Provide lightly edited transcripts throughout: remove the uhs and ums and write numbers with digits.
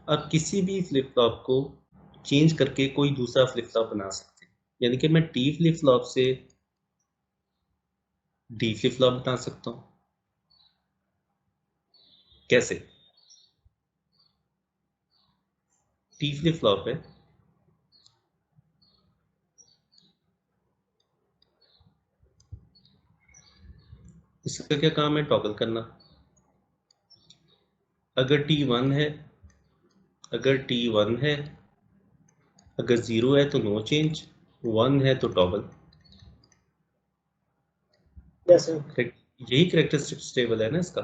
आप किसी भी फ्लिप फ्लॉप को चेंज करके कोई दूसरा फ्लिप फ्लॉप बना सकते हैं। यानी कि मैं टी फ्लिप फ्लॉप से डी फ्लिप फ्लॉप बना सकता हूँ। कैसे? टी फ्लिप फ्लॉप है, इसका क्या काम है? टॉगल करना। अगर T1 है, अगर T1 है, अगर 0 है तो नो चेंज, 1 है तो टॉगल। Yes sir. यही करेक्टरिस्टिक्स टेबल है ना इसका,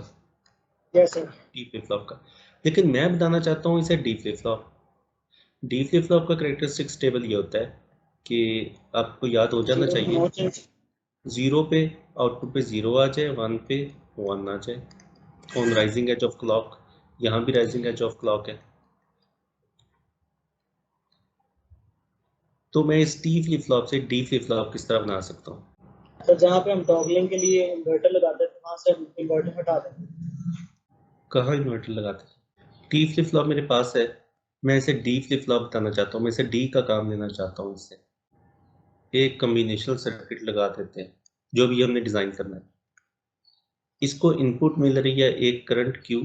yes sir. T flip flop का। लेकिन मैं बताना चाहता हूँ इसे D flip flop. D flip flop का करेक्टरिस्टिक्स टेबल ये होता है कि आपको याद हो जाना 0 to चाहिए, नो चेंज। 0 पे आउटपुट पे 0 आ जाए, 1 पे 1 आ जाए। On rising edge of clock, यहाँ भी राइजिंग एज ऑफ क्लॉक है। तो मैं इस टी फ्लिप फ्लॉप से डी फ्लिप फ्लॉप किस तरह बना सकता हूँ? तो जहाँ पे हम टॉगलिंग के लिए इन्वर्टर लगाते हैं वहां से हम इन्वर्टर हटा दें। कहाँ इन्वर्टर लगाते हैं? टी फ्लिप फ्लॉप मेरे पास है, मैं इसे डी फ्लिप फ्लॉप बताना चाहता हूँ, मैं इसे डी का काम लेना चाहता हूँ। इससे एक कम्बिनेशनल सर्किट लगा देते हैं, जो भी हमने डिज़ाइन करना है। इसको इनपुट मिल रही है एक करंट Q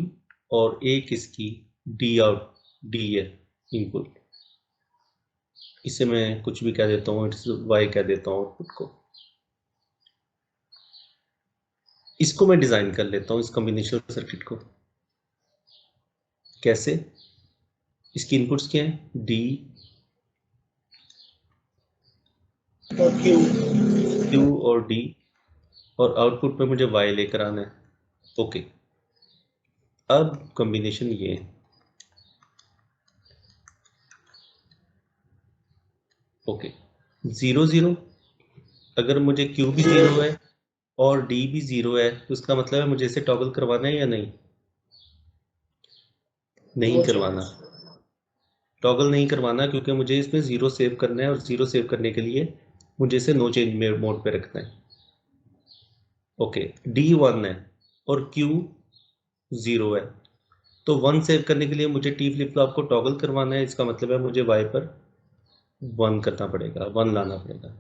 और एक इसकी डी आउट, डी है इनपुट। इसे मैं कुछ भी कह देता हूँ, इट्स वाई कह देता हूँ आउटपुट को। इसको मैं डिज़ाइन कर लेता हूँ, इस कम्बिनेशनल सर्किट को। कैसे? इसकी इनपुट्स क्या हैं? डी, और क्यू। Q और डी, और आउटपुट पे मुझे वाई लेकर आना है। ओके, अब कॉम्बिनेशन ये है। ओके, 0 0, अगर मुझे Q भी 0 है और D भी 0 है तो इसका मतलब है मुझे इसे टॉगल करवाना है या नहीं? नहीं नो करवाना। चेंज। टॉगल नहीं करवाना, क्योंकि मुझे इसमें 0 सेव करना है और 0 सेव करने के लिए मुझे इसे नो चेंज मोड पे रखना है। ओके, D 1 है और Q 0 है, तो 1 सेव करने के लिए मुझे टी फ्लिप फ्लॉप को टॉगल करवाना है। इसका मतलब है मुझे Y पर 1 करना पड़ेगा, 1 लाना पड़ेगा।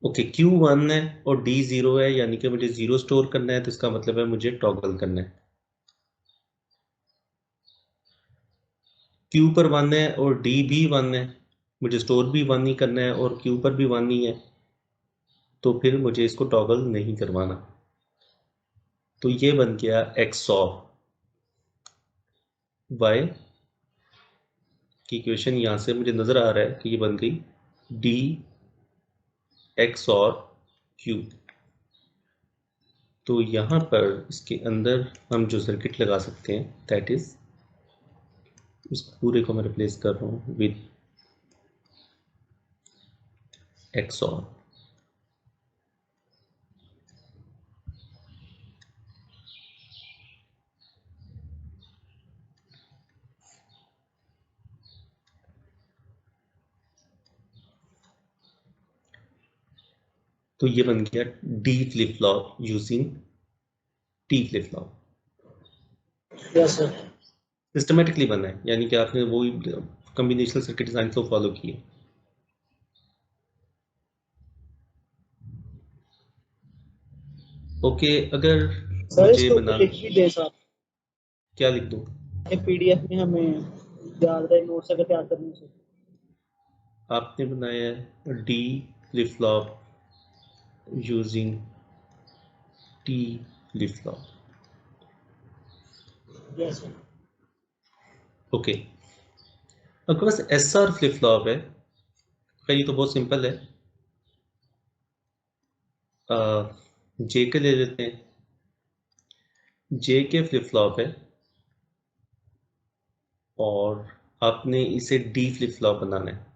ओके, Q 1 है और D 0 है, यानी कि मुझे 0 स्टोर करना है, तो इसका मतलब है मुझे टॉगल करना है। Q पर 1 है और D भी 1 है, मुझे स्टोर भी 1 ही करना है, और Q पर भी 1 ही है, तो फिर मुझे इसको टॉगल नहीं करवाना। तो ये बन गया XOR Y की इक्वेशन। यहाँ से मुझे नज़र आ रहा है कि ये बन गई D XOR Q। तो यहाँ पर इसके अंदर हम जो सर्किट लगा सकते हैं, दैट इज, इस पूरे को मैं रिप्लेस कर रहा हूँ विद XOR। तो ये बन गया D flip flop using T flip flop. Yes sir. Systematically बना है, यानी कि आपने वो कम्बिनेशनल सर्किट डिजाइन को फॉलो किए। ओके, अगर सर मुझे इसके ऊपर बना, लिख भी दे सर। क्या लिख दूँ? पीडीएफ में हमें ज्यादा नोट्स अगर तैयार करने से। आपने बनाया है D flip flop using T flip flop. Yes sir. Okay, आपके पास SR फ्लिप फ्लॉप है। खैर ये तो बहुत सिंपल है, J के ले लेते हैं। J के फ्लिप फ्लॉप है और आपने इसे D फ्लिप फ्लॉप बनाना है।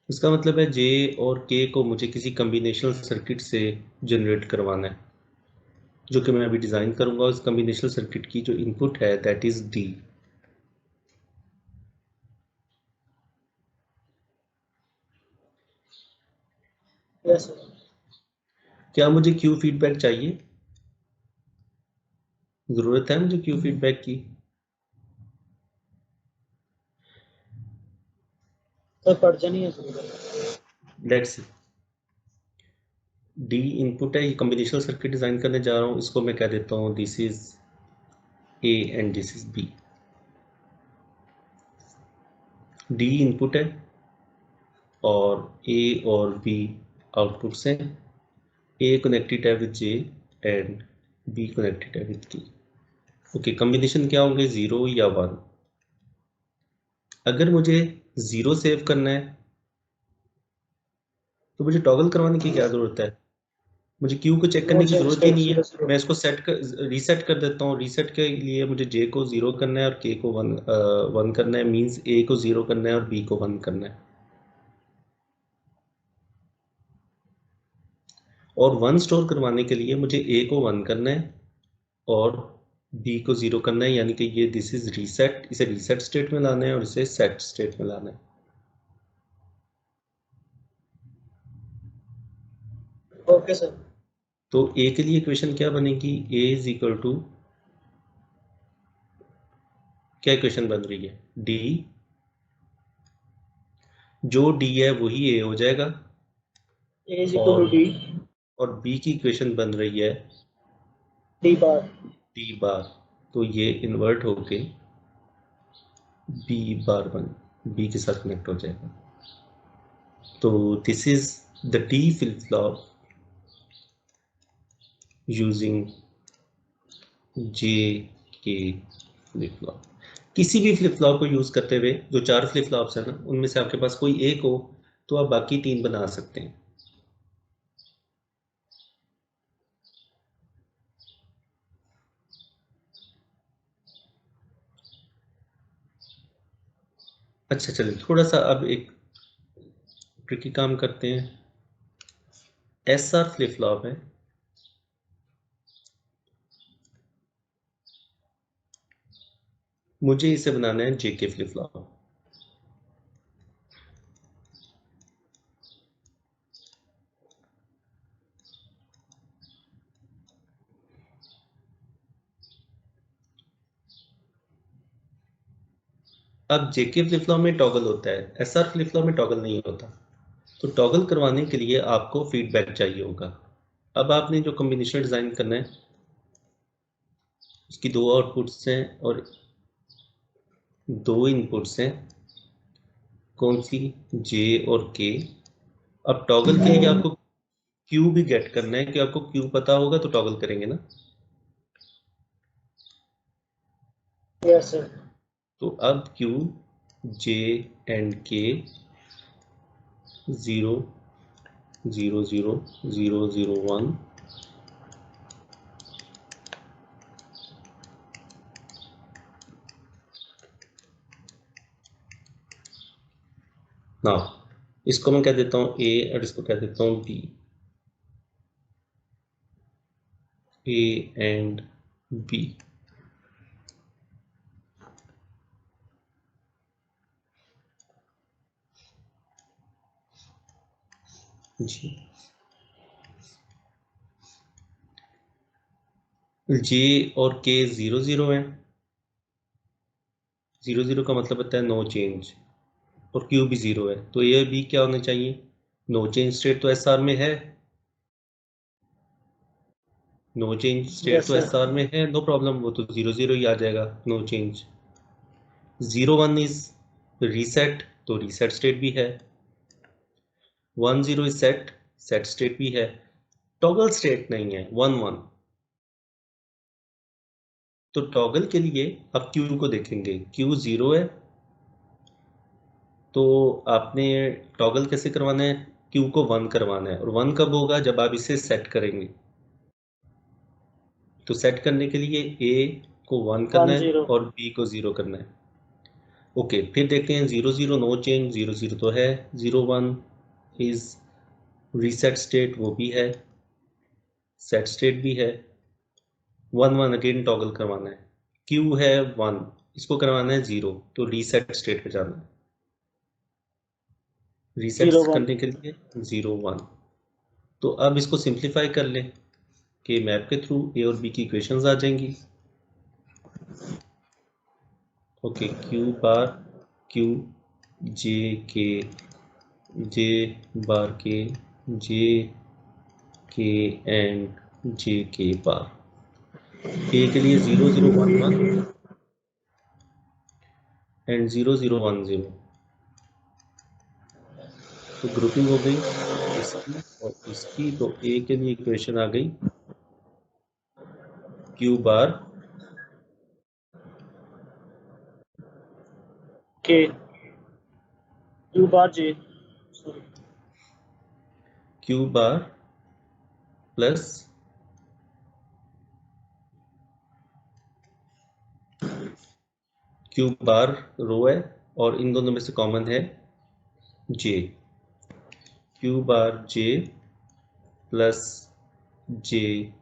इसका मतलब है J और K को मुझे किसी कम्बिनेशनल सर्किट से जनरेट करवाना है, जो कि मैं अभी डिज़ाइन करूंगा। उस कम्बिनेशनल सर्किट की जो इनपुट है that is D। Yes sir. क्या मुझे क्यू फीडबैक चाहिए? जरूरत है मुझे क्यू फीडबैक की? तो पर्चा नहीं है जरूरत। Let's see. डी इनपुट है, ये कॉम्बिनेशनल सर्किट डिजाइन करने जा रहा हूँ, इसको मैं कह देता हूँ this is A and this is B. D input है और ए और बी आउटपुट्स हैं। ए कनेक्टेड है with J and B connected है विद के। ओके, कॉम्बिनेशन क्या होंगे, 0 या 1? अगर मुझे 0 सेव करना है तो मुझे टॉगल करवाने की क्या जरूरत है? मुझे क्यू को चेक नो करने की चेंज जरूरत ही स्टेट नहीं है। 0 0। मैं इसको रीसेट कर देता हूँ। रीसेट के लिए मुझे जे को 0 करना है और के को 1 करना है, मींस ए को 0 करना है और बी को 1 करना है। और 1 स्टोर करवाने के लिए मुझे ए को 1 करना है और बी को 0 करना है, यानी कि ये दिस इज रीसेट, इसे रीसेट स्टेट में लाना है और इसे सेट स्टेट में लाना है। Okay sir. तो ए के लिए इक्वेशन क्या बनेगी, ए इज इक्वल टू, क्या इक्वेशन बन रही है, डी, जो डी है वही ए हो जाएगा, ए इज इक्वल टू और डी। बी की इक्वेशन बन रही है डी बार। डी बार। तो ये इन्वर्ट होके बी बार बन, बी के साथ कनेक्ट हो जाएगा। तो this is the d flip flop using j k flip flop. किसी भी फ्लिप फ्लॉप को यूज करते हुए, जो 4 फ्लिप फ्लॉप्स है ना, उनमें से आपके पास कोई एक हो तो आप बाकी 3 बना सकते हैं। अच्छा चलिए, थोड़ा सा अब एक ट्रिकी काम करते हैं। एस आर फ्लिप फ्लॉप है, मुझे इसे बनाना है जेके फ्लिप फ्लॉप। अब जेके फ्लिप फ्लॉप में टॉगल होता है, एसआर फ्लिप फ्लॉप में टॉगल नहीं होता। तो टॉगल करवाने के लिए आपको फीडबैक चाहिए होगा। अब आपने जो कॉम्बिनेशन डिजाइन करना है, उसकी 2 आउटपुट्स हैं और 2 इनपुट्स हैं, कौन सी, जे और के। अब टॉगल के लिए आपको क्यू भी गेट करना है, कि आपको क्यू पता होगा तो टॉगल करेंगे ना। Yes sir. तो अब क्यू, जे एंड के, 0 0 0 0 0 1। ना, इसको मैं कह देता हूँ ए और इसको कह देता हूँ बी, ए एंड बी। जी, जे और के 0 0 है। 0 0 का मतलब होता है नो चेंज, और क्यू भी 0 है, तो ए और बी क्या होना चाहिए, नो चेंज स्टेट तो एस आर में है, नो चेंज स्टेट यस तो एस सर। आर में है, नो प्रॉब्लम, वो तो 0 0 ही आ जाएगा, नो चेंज। 0 1 इज रीसेट, तो रीसेट स्टेट भी है। 1 0 इज सेट, सेट स्टेट भी है। टॉगल स्टेट नहीं है 1 1। तो टॉगल के लिए आप क्यू को देखेंगे, क्यू 0 है, तो आपने टॉगल कैसे करवाना है, क्यू को 1 करवाना है, और 1 कब होगा, जब आप इसे सेट करेंगे। तो सेट करने के लिए ए को 1 करना 1 है 0। और बी को 0 करना है। ओके, फिर देखते हैं 0 0 नो चेंज, 0 0 तो है, 0 1 इज रीसेट स्टेट, वो भी है, सेट स्टेट भी है। 1 1 अगेन टॉगल करवाना है, क्यू है 1, इसको करवाना है 0, तो रीसेट स्टेट पे जाना है, रीसेट 0 1। करने के लिए 0 1। तो अब इसको सिंप्लीफाई कर लें कि मैप के थ्रू ए और बी की इक्वेशंस आ जाएंगी। ओके, क्यू बार क्यू जे के जे बार के जे के एंड जे के बार। ए के लिए 0 0 1 1 एंड 0 0 1 0। तो ग्रुपिंग हो गई इसकी और इसकी। तो ए के लिए इक्वेशन आ गई क्यू बार के Q bar J, sorry, Q bar plus Q bar रो है और इन दोनों में से कॉमन है जे। क्यू बार जे प्लस जे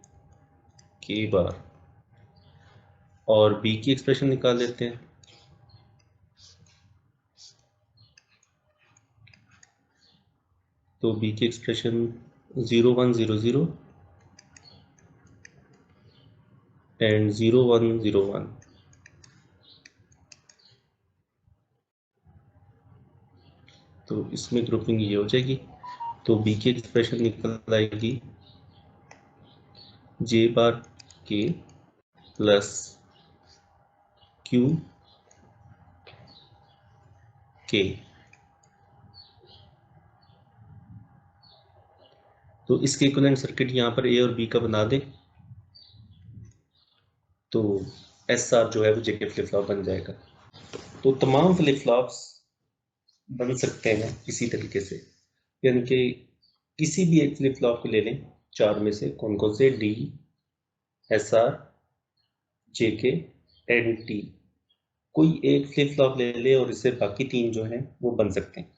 के बार। और बी की एक्सप्रेशन निकाल लेते हैं। तो बी की एक्सप्रेशन 0 1 0 0 एंड 0 1 0 1। तो इसमें ग्रुपिंग ये हो जाएगी। तो बी की एक्सप्रेशन निकल आएगी जे बार के प्लस क्यू के। तो इसके इक्विवेलेंट सर्किट यहाँ पर ए और बी का बना दें तो एस आर जो है वो जेके फ्लिप फ्लॉप बन जाएगा। तो तमाम फ्लिप फ्लॉप्स बन सकते हैं इसी तरीके से, यानी कि किसी भी एक फ्लिप फ्लॉप को ले लें चार में से, कौन कौन से, डी एस आर जे के एंड टी। कोई एक फ्लिप फ्लॉप ले ले और इससे बाकी तीन जो हैं वो बन सकते हैं।